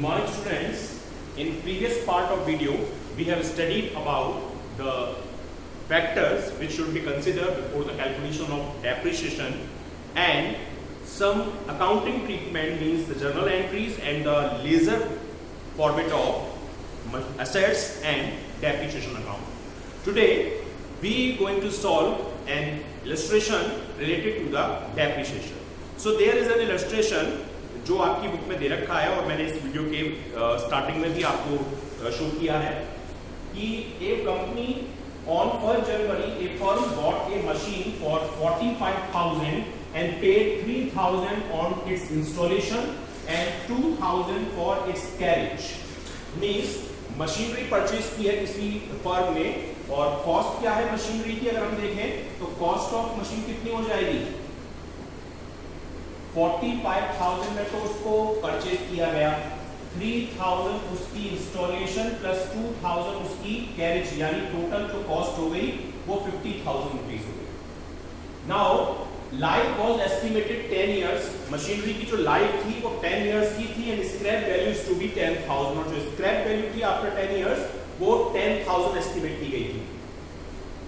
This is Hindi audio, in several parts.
morning students. In previous part of video we have studied about the factors which should be considered before the calculation of depreciation and some accounting treatment, means the journal entries and the ledger format of assets and depreciation account. Today we going to solve an illustration related to the depreciation. So there is an illustration जो आपकी बुक में दे रखा है और मैंने इस वीडियो के स्टार्टिंग में भी आपको शो किया है कि एक company on 1 January A firm bot A machine for 45,000 and paid 3,000 on it's installation and 2,000 for its carriage. Means machinery purchase की है किसी फर्म ने और कॉस्ट क्या है मशीनरी की, अगर हम देखें तो कॉस्ट ऑफ मशीन कितनी हो जाएगी 45,000 में तो उसको परचेज किया गया, 3,000 उसकी इंस्टॉलेशन प्लस 2,000 उसकी कैरेज, यानी टोटल जो कॉस्ट हो गई वो 50,000 रुपीज हो गई। Now life was estimated 10 years, machinery की जो लाइफ थी वो 10 इयर्स की थी and scrap value to be 10,000 और जो स्क्रैप वैल्यू थी आफ्टर 10 इयर्स वो 10,000 एस्टिमेट की गई थी।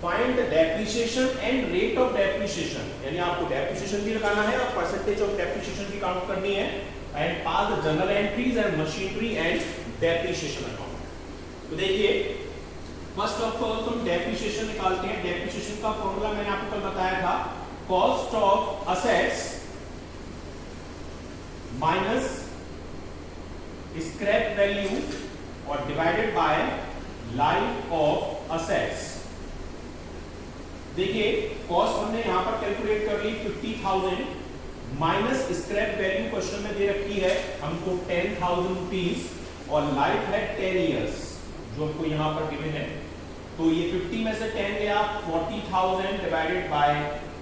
Find the depreciation and rate of depreciation, यानी आपको डेप्रिसिएशन भी लगाना है और परसेंटेज ऑफ डेप्रिसिएशन भी काउंट करनी है and pass the journal entries and machinery and depreciation account. तो देखिए फर्स्ट ऑफ ऑल हम डेप्रिसिएशन निकालते हैं। डेप्रिसिएशन का फॉर्मूला मैंने आपको कल बताया था, cost of assets minus scrap value और divided by life of assets. देखिए कॉस्ट हमने यहां पर कैलकुलेट कर ली 50,000 माइनस स्क्रैप वैल्यू क्वेश्चन में दे रखी है हमको 10,000 रुपीज और लाइफ है 10 इयर्स जो हमको यहां पर गिवन है। तो ये 50 में से 10 गया, 40,000 divided by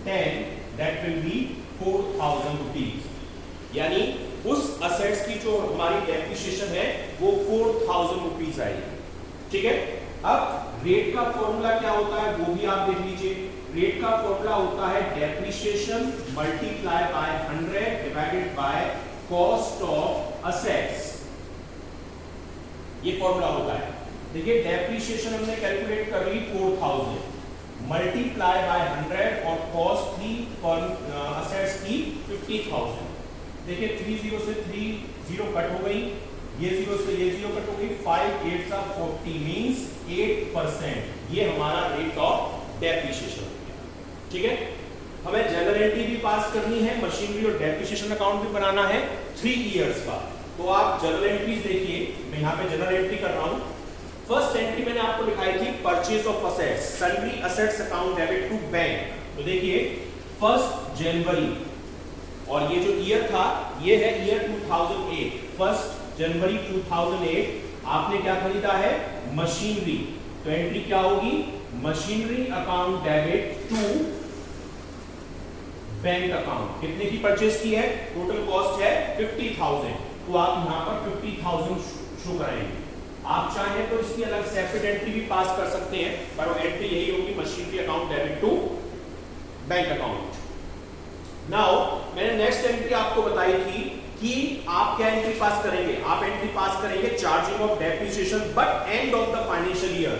10 that will be 4,000 rupees, यानी उस असेट्स की जो हमारी डेप्रिसिएशन है वो 4,000 रुपीज आएगी। ठीक है, अब रेट का फॉर्मूला क्या होता है वो भी आप देख लीजिए। रेट का फॉर्मूला होता है depreciation multiply by 100 divided by cost of assets, ये फॉर्मूला होता है। देखिए डेप्रिसिएशन हमने कैलकुलेट कर ली 4,000 मल्टीप्लाई बाय 100 और कॉस्ट थी फॉर असेट्स की 50,000। देखिए 30 से 30 कट हो गई, ये 0 से ये 0 कट हो गई, 5 8 40 मींस 8%, ये हमारा रेट ऑफ डेप्रिसिएशन हो गया। ठीक है, हमें जनरल एंट्री भी पास करनी है, मशीनरी और डेप्रिसिएशन अकाउंट भी बनाना है 3 इयर्स का। तो आप जनरल एंट्रीज देखिए, मैं यहाँ पे जनरल एंट्री कर रहा हूँ। फर्स्ट एंट्री मैंने आपको दिखाई थी purchase of assets, sundry assets account debit to bank. तो देखिए 1 जनवरी और ये जो ईयर था ये है ईयर 2008, 1 जनवरी 2008 आपने क्या खरीदा है मशीनरी, तो एंट्री क्या होगी machinery account debit to bank account. कितने की परचेज की है, टोटल कॉस्ट है 50,000, तो आप यहां पर 50,000 शो कराएंगे। आप चाहें तो इसकी अलग सेपरेट एंट्री भी पास कर सकते हैं, पर वो एंट्री यही होगी machinery account debit to bank account. Now मैंने नेक्स्ट एंट्री आपको बताई थी कि आप क्या एंट्री पास करेंगे, आप एंट्री पास करेंगे charging of depreciation but end of the financial year.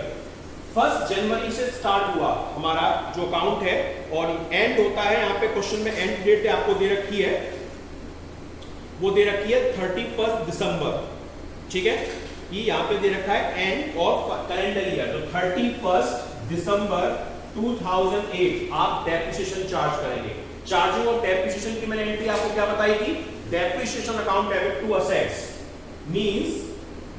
1 जनवरी से स्टार्ट हुआ हमारा जो अकाउंट है और एंड होता है, यहाँ पे क्वेश्चन में एंड डेट आपको दे रखी है, वो दे रखी है 31 दिसंबर। ठीक है, ये यहाँ पे दे रखा है एंड ऑफ कैलेंडर ईयर, तो 31 दिसंबर 2008 आप डेप्रिसिएशन चार्ज करेंगे। चार्जिंग ऑफ डेप्रिसिएशन की मैंने एंट्री आपको क्या बताई थी, depreciation account debit to assets means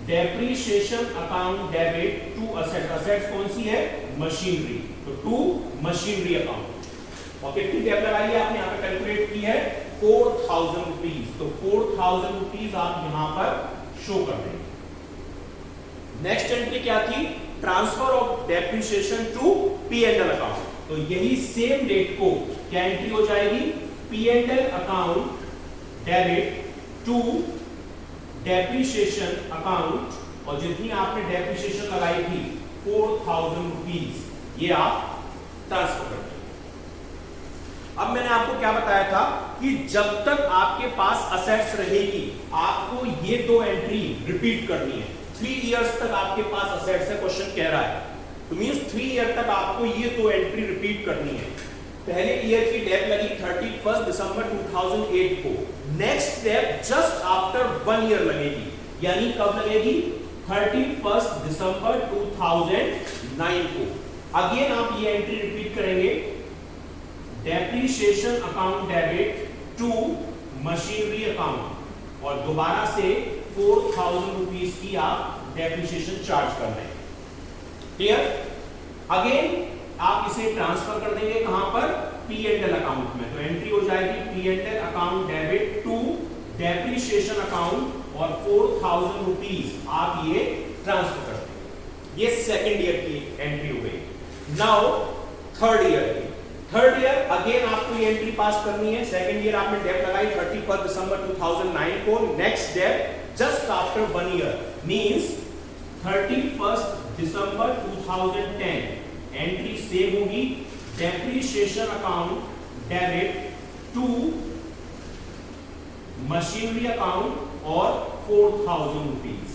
depreciation account debit to assets, assets कौन सी है मशीनरी, तो टू मशीनरी अकाउंट। और कितनी डेप लगाई है आपने यहाँ पे कैलकुलेट की है 4,000 रुपीज, तो 4,000 रुपीज आप यहाँ पर शो कर देंगे। नेक्स्ट एंट्री क्या थी, transfer of depreciation to P&L account, तो यही सेम डेट को क्या एंट्री हो जाएगी P&L account debit to depreciation account, और जितनी आपने डेप्रिसिएशन लगाई थी 4,000 रुपीज ये आप ट्रांसफर कर देंगे। अब मैंने आपको क्या बताया था कि जब तक आपके पास असेट्स रहेगी आपको ये दो एंट्री रिपीट करनी है। 3 इयर्स तक आपके पास असेट्स है, क्वेश्चन कह रहा है, तो मींस 3 ईयर तक आपको ये दो एंट्री रिपीट करनी है। पहले ईयर की डेट लगी 31 दिसंबर 2008 को, next date just after 1 year लगेगी, यानी कब लगेगी 31 दिसंबर 2009 को। अगेन आप ये एंट्री रिपीट करेंगे, depreciation account debit to machinery account, और दोबारा से 4000 रुपीज की आप डेप्रिसिएशन चार्ज कर रहे हैं। क्लियर? अगेन आप इसे ट्रांसफर कर देंगे कहां पर, P&L अकाउंट में, तो एंट्री हो जाएगी P&L account debit to depreciation account और 4000 रुपीज आप ये ट्रांसफर कर देंगे। ये सेकेंड ईयर की एंट्री हो गई। नाउ थर्ड ईयर अगेन आपको ये एंट्री पास करनी है। सेकेंड ईयर आपने डेट लगाई 31 दिसंबर 2009 को, next date just after 1 year means 31 दिसंबर 2010, एंट्री सेम होगी, depreciation account debit to machinery account और 4000 रुपीज,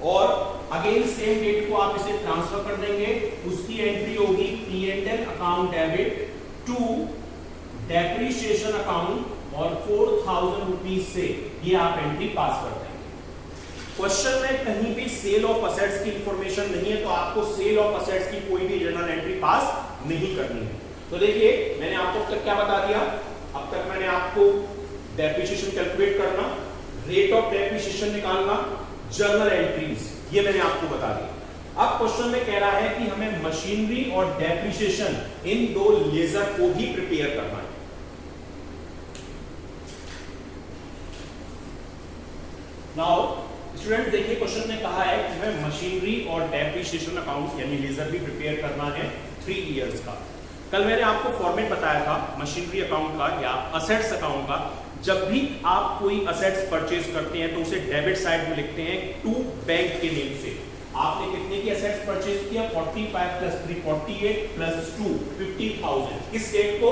और अगेन सेम डेट को आप इसे ट्रांसफर कर देंगे, उसकी एंट्री होगी P&L account debit to depreciation account और 4000 रुपीज से ये आप एंट्री पास कर देंगे। क्वेश्चन में कहीं भी सेल ऑफ असेट्स की इंफॉर्मेशन नहीं है, तो आपको सेल ऑफ असेट्स की कोई भी जर्नल एंट्री पास नहीं करनी है। तो देखिए मैंने आपको अब तक क्या बता दिया, अब तक मैंने आपको डेप्रिसिएशन कैलकुलेट करना, रेट ऑफ डेप्रिसिएशन निकालना, जर्नल एंट्रीज, ये मैंने आपको बता दिया। अब क्वेश्चन में कह रहा है कि हमें मशीनरी और डेप्रिसिएशन इन दो लेजर को भी प्रिपेयर करना है। नाउ स्टूडेंट देखिए क्वेश्चन में कहा है कि हमें मशीनरी और डेप्रिसिएशन अकाउंट यानी लेजर भी प्रिपेयर करना है 3 इयर्स का। कल मैंने आपको फॉर्मेट बताया था मशीनरी अकाउंट का या असेट्स अकाउंट का। जब भी आप कोई असेट्स परचेज करते हैं तो उसे डेबिट साइड में लिखते हैं टू बैंक के नेम से। आपने कितने की असेट्स परचेज किया, 45 प्लस 3 48 प्लस 2 50,000, किस डेट को,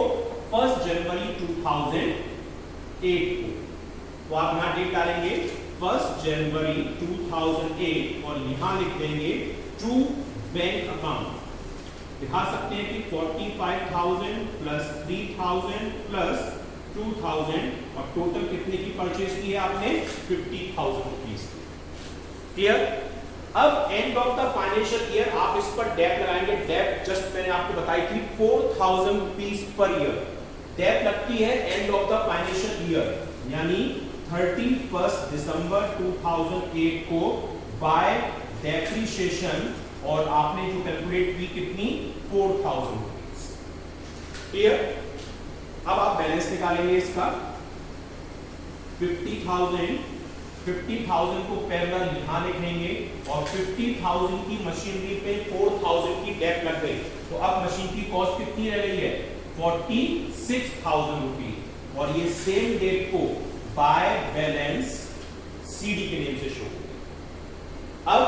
1 जनवरी 2008 को। तो आप यहां डेट डालेंगे 1 जनवरी 2008 और यहां लिख देंगे टू बैंक अकाउंट। दिखा सकते हैं कि 45,000 प्लस 3,000 प्लस 2,000 और टोटल कितने की परचेज की है आपने, 50,000 रुपीज। क्लियर? अब end of the financial year आप इस पर डेट लगाएंगे। डेट जस्ट मैंने आपको बताई थी 4,000 रुपीज पर ईयर डेट लगती है end of the financial year, यानी 31 दिसंबर 2008 को बाय डेप्रिसिएशन, और आपने जो कैलकुलेट की कितनी, 4,000 रुपीज। क्लियर? अब आप बैलेंस निकालेंगे इसका 50,000 को पैरेलल यहां लिखेंगे और 50,000 की मशीनरी पे 4,000 की डेट लग गई, तो अब मशीन की कॉस्ट कितनी रह गई है, 46,000 रुपीज, और ये सेम डेट को बाय बैलेंस सीडी के नेम से शो। अब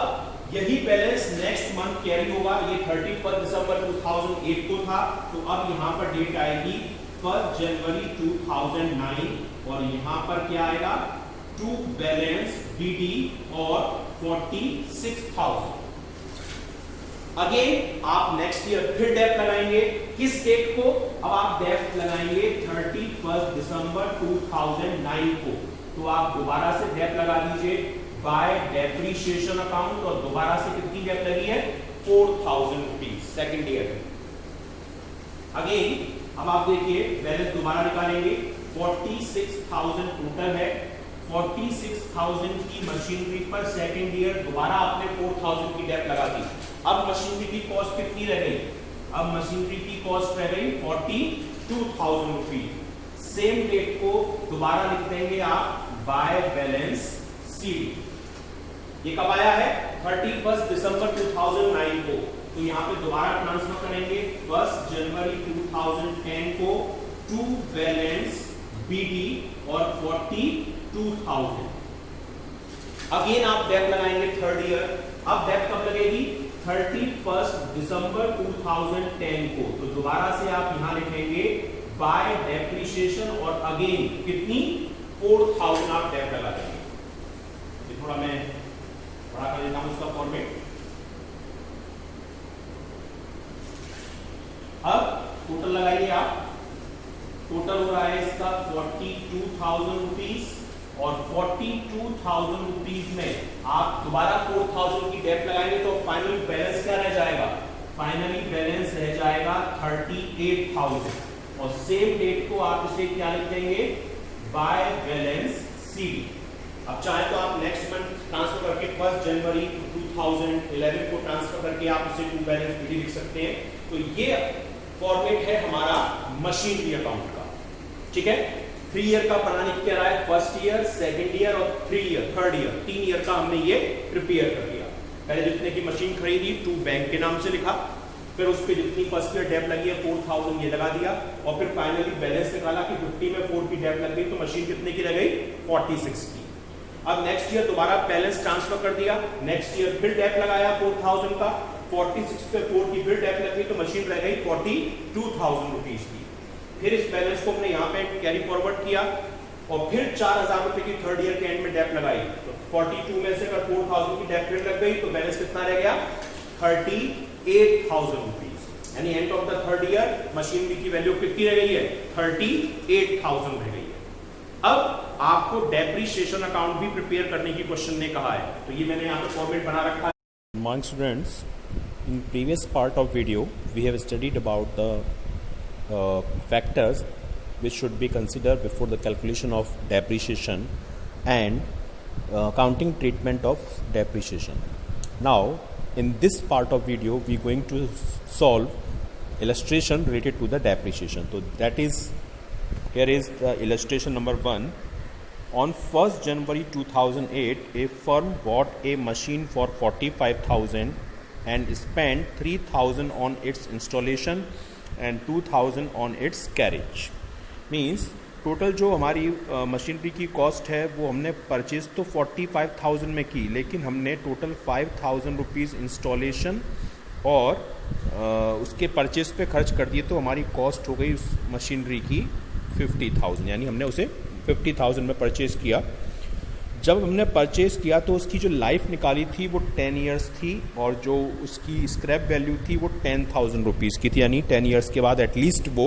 यही बैलेंस नेक्स्ट मंथ कैरी होगा, ये 31 दिसंबर 2008 को था, तो अब यहां पर डेट आएगी 1 जनवरी 2009 और यहां पर क्या आएगा, टू बैलेंस बीडी और 46,000। अगेन आप नेक्स्ट ईयर फिर डेट लगाएंगे, किस डेट को, अब आप डेट लगाएंगे 31 दिसंबर 2009 को, तो आप दोबारा से डेट लगा दीजिए बाय डेप्रिसिएशन अकाउंट, और दोबारा से कितनी डेट लगी है, 4,000 रुपीज सेकेंड ईयर। अगेन अब आप देखिए बैलेंस दोबारा निकालेंगे, 46,000 टोटल है, 46,000 की मशीनरी पर सेकेंड ईयर दोबारा आपने 4,000 की डेट लगा दी। अब मशीनरी की कॉस्ट कितनी रह गई, अब मशीनरी की कॉस्ट रह गई 42,000 रुपीज। सेम डेट को दोबारा लिख देंगे आप बाय बैलेंस सीडी। ये कब आया है, 31 दिसंबर 2009 को, तो यहाँ पे दोबारा ट्रांसफर करेंगे 1 जनवरी 2010 को टू बैलेंस बीडी और 42,000। अगेन आप डेट लगाएंगे थर्ड ईयर, अब डेट कब लगेगी, 31 दिसंबर 2010 को, तो दोबारा से आप यहां लिखेंगे बाय डेप्रिसिएशन और अगेन कितनी 4000 आप डेप लगा देंगे। ये थोड़ा मैं बड़ा कर देता हूं इसका फॉर्मेट। अब टोटल लगाइए आप, टोटल हो रहा है इसका 42,000 रुपीज और 42,000 रुपीज में आप दोबारा 4,000 की डेप लगाएंगे तो फाइनल बैलेंस क्या रह जाएगा, फाइनली बैलेंस रह जाएगा 38,000 और सेम डेट को आप इसे क्या लिख देंगे, बाय बैलेंस सीडी। अब चाहे तो आप नेक्स्ट मंथ ट्रांसफर करके 1 जनवरी 2011 को ट्रांसफर करके आप उसे टू बैलेंस सीडी लिख सकते हैं। तो ये फॉर्मेट है हमारा मशीनरी अकाउंट का, ठीक है। 3 ईयर का प्रणाली क्या रहा है, फर्स्ट ईयर, सेकंड ईयर और 3 ईयर, थर्ड ईयर, 3 ईयर का हमने ये प्रिपेयर कर दिया। पहले जितने की मशीन खरीदी टू बैंक के नाम से लिखा, फिर उस पर जितनी फर्स्ट ईयर डेप लगी है 4,000 ये लगा दिया और फिर फाइनली बैलेंस निकाला कि 50 में 4 की डेप लग गई तो मशीन कितने की रह गई, 46 की। अब नेक्स्ट ईयर दोबारा बैलेंस ट्रांसफर कर दिया, नेक्स्ट ईयर फिर डेप लगाया 4,000 का, 46 पे 4 की फिर डेप लग गई तो मशीन रह गई 42,000 रुपीज की। फिर इस बैलेंस को हमने यहाँ पे कैरी फॉरवर्ड किया और फिर 4,000 रुपए की थर्ड ईयर के एंड में डेप लगाई तो 42 में से अगर 4,000 की डेप फिर लग गई तो बैलेंस कितना रह गया, 38,000 रुपीज। यानी end of the third year machinery की वैल्यू कितनी रह गई है, 38,000 रह गई है। अब आपको डेप्रिसिएशन अकाउंट भी प्रिपेयर करने की क्वेश्चन ने कहा है, तो ये मैंने यहाँ पे फॉर्मेट बना रखा है। Morning students, in previous part of video we have studied about the factors which should be considered before the calculation of depreciation and accounting treatment of depreciation. Now in this part of video we are going to solve illustration related to the depreciation. So that is, here is the illustration number 1. On 1st January 2008, a firm bought a machine for 45,000 and spent 3,000 on its installation and 2,000 on its carriage. Means total जो हमारी मशीनरी की कॉस्ट है वो हमने परचेज तो 45,000 में की, लेकिन हमने टोटल 5,000 रुपीज़ इंस्टॉलेशन और उसके परचेज पे खर्च कर दिए तो हमारी कॉस्ट हो गई उस मशीनरी की 50,000। यानी हमने उसे 50,000 में परचेज़ किया। जब हमने परचेज़ किया तो उसकी जो लाइफ निकाली थी वो 10 इयर्स थी और जो उसकी स्क्रैप वैल्यू थी वो 10,000 रुपीज़ की थी। यानी 10 इयर्स के बाद एटलीस्ट वो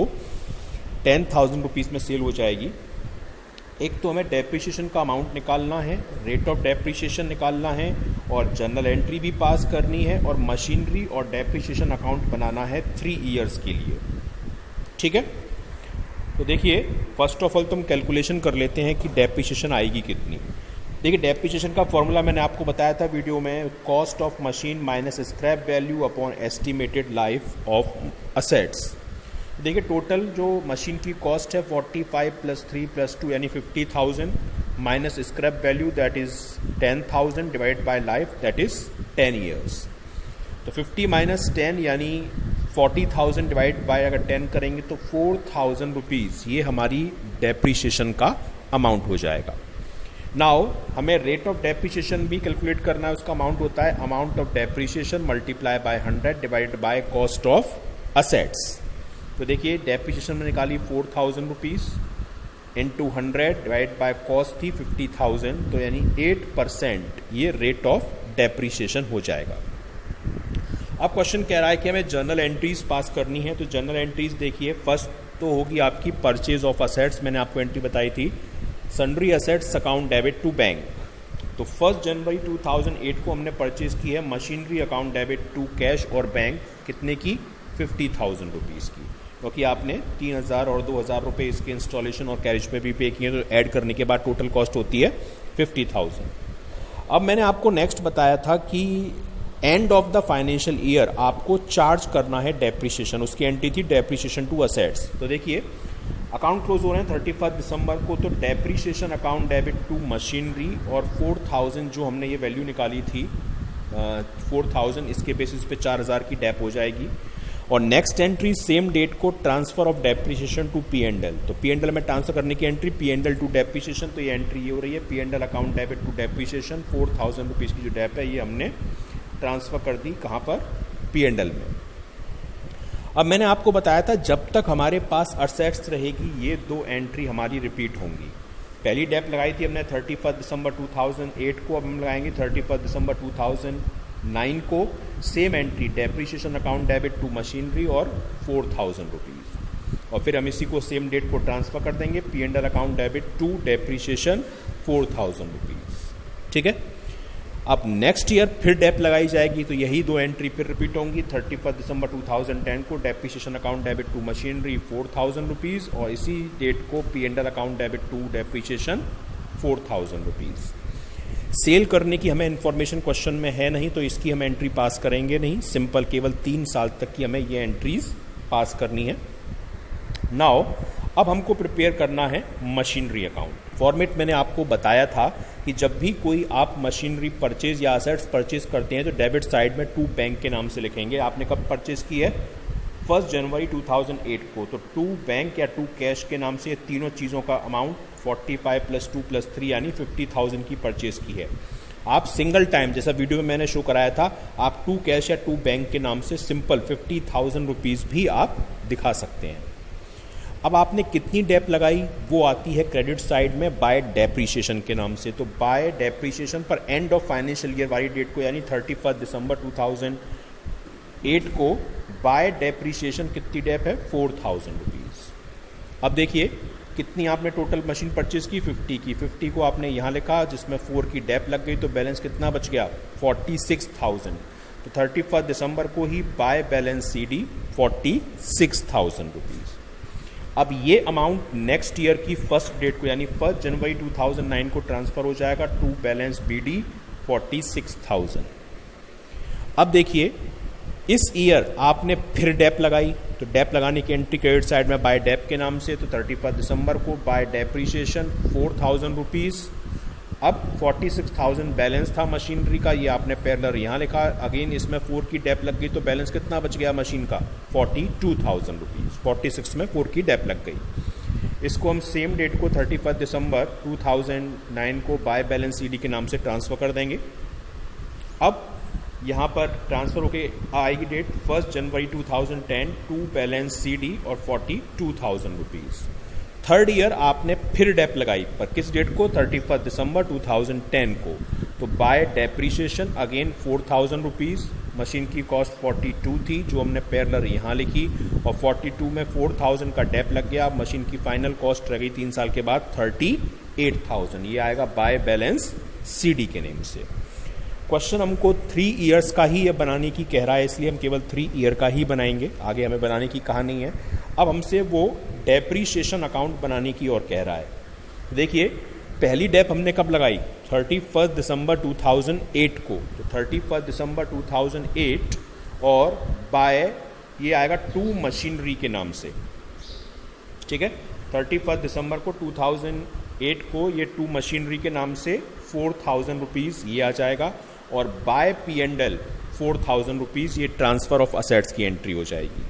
10,000 रुपीज़ में सेल हो जाएगी। एक तो हमें डेप्रिसिएशन का अमाउंट निकालना है, रेट ऑफ डेप्रिसिएशन निकालना है और जर्नल एंट्री भी पास करनी है और मशीनरी और डेप्रिसिएशन अकाउंट बनाना है 3 इयर्स के लिए, ठीक है। तो देखिए फर्स्ट ऑफ ऑल तो हम कैलकुलेशन कर लेते हैं कि डेप्रिसिएशन आएगी कितनी। देखिए डेप्रिसिएशन का फॉर्मूला मैंने आपको बताया था वीडियो में, cost of machine minus scrap value upon estimated life of assets. देखिए टोटल जो मशीन की कॉस्ट है 45 + 3 + 2 यानी 50,000 minus scrap value that is 10,000 divide by life that is 10 years. तो 50 - 10 यानी 40,000 डिवाइड बाय अगर 10 करेंगे तो 4,000 रुपीज़ ये हमारी डेप्रिसिएशन का अमाउंट हो जाएगा। नाउ हमें रेट ऑफ डेप्रिसिएशन भी कैलकुलेट करना है, उसका अमाउंट होता है amount of depreciation multiply by 100 divide by cost of assets. तो देखिए डेप्रिसिएशन में निकाली 4,000 rupees into 100 divide by cost थी 50,000 तो यानी 8% ये रेट ऑफ डेप्रिसिएशन हो जाएगा। अब क्वेश्चन कह रहा है कि हमें जर्नल एंट्रीज पास करनी है। तो जर्नल एंट्रीज देखिए फर्स्ट तो होगी आपकी परचेज ऑफ असेट्स, मैंने आपको एंट्री बताई थी, sundry assets account debit to bank. तो 1 जनवरी 2008 को हमने परचेज की है machinery account debit to cash और बैंक कितने की 50,000 रुपीज़ की, क्योंकि आपने 3,000 और 2,000 रुपये इसके इंस्टॉलेशन और कैरेज पे भी पे किए तो ऐड करने के बाद टोटल कॉस्ट होती है 50,000। अब मैंने आपको नेक्स्ट बताया था कि end of the financial year आपको चार्ज करना है डेप्रिसिएशन, उसकी एंट्री थी डेप्रिसिएशन टू असेट्स। तो देखिए अकाउंट क्लोज हो रहे हैं 31 दिसंबर को, तो depreciation account debit to machinery और 4,000 जो हमने ये वैल्यू निकाली थी 4,000 इसके बेसिस पे 4,000 की डेप हो जाएगी। और नेक्स्ट एंट्री सेम डेट को transfer of depreciation to P&L, तो P&L में ट्रांसफर करने की एंट्री P&L टू डेप्रिसिएशन, तो ये एंट्री ये हो रही है P&L account debit to depreciation 4,000 rupees की जो डेप है ये हमने ट्रांसफ़र कर दी कहाँ पर P&L में। अब मैंने आपको बताया था जब तक हमारे पास असेट्स रहेगी ये दो एंट्री हमारी रिपीट होंगी। पहली डेप लगाई थी हमने 31 दिसंबर 2008 को, अब हम लगाएंगे 31 दिसंबर 2009 को। Same entry depreciation account debit to machinery और 4000 रुपीज़, और फिर हम इसी को सेम डेट को ट्रांसफ़र कर देंगे P&L account debit to depreciation 4000 rupees. ठीक है। अब नेक्स्ट ईयर फिर डेप लगाई जाएगी तो यही दो एंट्री फिर रिपीट होंगी। 31 दिसंबर 2010 को depreciation account debit to machinery 4000 rupees, और इसी डेट को P&L account debit to depreciation 4000 rupees. Sale करने की हमें इन्फॉर्मेशन क्वेश्चन में है नहीं तो इसकी हम एंट्री पास करेंगे नहीं, सिंपल केवल 3 साल तक की हमें ये एंट्रीज पास करनी है। नाउ अब हमको प्रिपेयर करना है मशीनरी अकाउंट। फॉर्मेट मैंने आपको बताया था कि जब भी कोई आप मशीनरी परचेज या असेट्स परचेज करते हैं तो डेबिट साइड में टू बैंक के नाम से लिखेंगे। आपने कब परचेज की है? 1 जनवरी 2008 को, तो टू बैंक या टू कैश के नाम से ये तीनों चीज़ों का अमाउंट 45 + 2 + 3 यानी 50,000 की परचेज की है। आप सिंगल टाइम जैसा वीडियो में मैंने शो कराया था, आप टू कैश या टू बैंक के नाम से सिंपल 50,000 रुपीज़ भी आप दिखा सकते हैं। अब आपने कितनी डेप लगाई वो आती है क्रेडिट साइड में बाय डेप्रीशिएशन के नाम से। तो बाय डेप्रीशिएशन पर एंड ऑफ फाइनेंशियल ईयर वाली डेट को यानी 31 दिसंबर 2008 को बाय डेप्रीशिएशन कितनी डेप है? 4000 रुपीज़। अब देखिए कितनी आपने टोटल मशीन परचेज की? 50 की। 50 को आपने यहाँ लिखा जिसमें 4 की डेप लग गई तो बैलेंस कितना बच गया? 46,000। तो 31 दिसंबर को ही बाय बैलेंस CD 46,000 रुपीज़। अब ये अमाउंट नेक्स्ट ईयर की फर्स्ट डेट को यानी 1 जनवरी 2009 को ट्रांसफ़र हो जाएगा टू बैलेंस BD 46,000। अब देखिए इस ईयर आपने फिर डेप लगाई, तो डेप लगाने की एंट्री क्रेडिट साइड में बाय डेप के नाम से, तो 31 दिसंबर को बाय डेप्रीशिएशन 4000 रुपीज़। अब 46,000 बैलेंस था मशीनरी का, ये आपने पैरेलल यहाँ लिखा। अगेन इसमें 4 की डेप लग गई तो बैलेंस कितना बच गया मशीन का? 42,000 रुपीज़। 46 में 4 की डेप लग गई। इसको हम सेम डेट को 31 दिसंबर 2009 को बाय बैलेंस CD के नाम से ट्रांसफ़र कर देंगे। अब यहाँ पर ट्रांसफ़र होके आएगी डेट 1 जनवरी 2010 टू बैलेंस CD और 42,000 रुपीज़। थर्ड ईयर आपने फिर डेप लगाई, पर किस डेट को? 31 दिसंबर 2010 को। तो by depreciation again 4000 rupees. Machine की कॉस्ट 42 थी जो हमने पैरेलल यहाँ लिखी, और 42 में 4000 का डेप लग गया। मशीन की फाइनल कॉस्ट रह गई 3 साल के बाद 38,000। ये आएगा बाय बैलेंस CD के नेम से। क्वेश्चन हमको 3 ईयर्स का ही ये बनाने की कह रहा है, इसलिए हम केवल 3 ईयर का ही बनाएंगे, आगे हमें बनाने की कहा नहीं है। अब हमसे वो डेप्रीशिएशन अकाउंट बनाने की और कह रहा है। देखिए पहली डेप हमने कब लगाई? 31 दिसंबर 2008 को। तो 31 दिसंबर 2008 और बाय ये आएगा टू मशीनरी के नाम से। ठीक है, 31 दिसंबर को 2008 को ये टू मशीनरी के नाम से 4000 रुपीज़ ये आ जाएगा, और बाय P&L 4000 रुपीज़ ये ट्रांसफ़र ऑफ असेट्स की एंट्री हो जाएगी।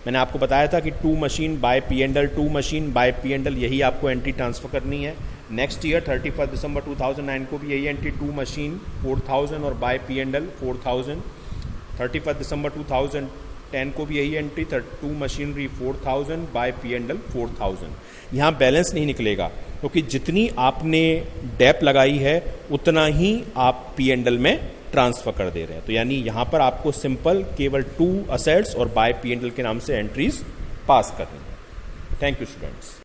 मैंने आपको बताया था कि to machine by P&L, to machine by P&L यही आपको एंट्री ट्रांसफ़र करनी है। नेक्स्ट ईयर 31 दिसंबर 2009 को भी यही एंट्री, टू मशीन 4000 और बाय P&L 4000। 31 दिसंबर 2010 को भी यही entry, to machinery 4000 bye P&L 4000। यहाँ बैलेंस नहीं निकलेगा क्योंकि जितनी आपने डेप लगाई है उतना ही आप P&L में ट्रांसफ़र कर दे रहे हैं। तो यानी यहाँ पर आपको सिंपल केवल टू असेट्स और बाय P&L के नाम से एंट्रीज पास करनी है। Thank you students.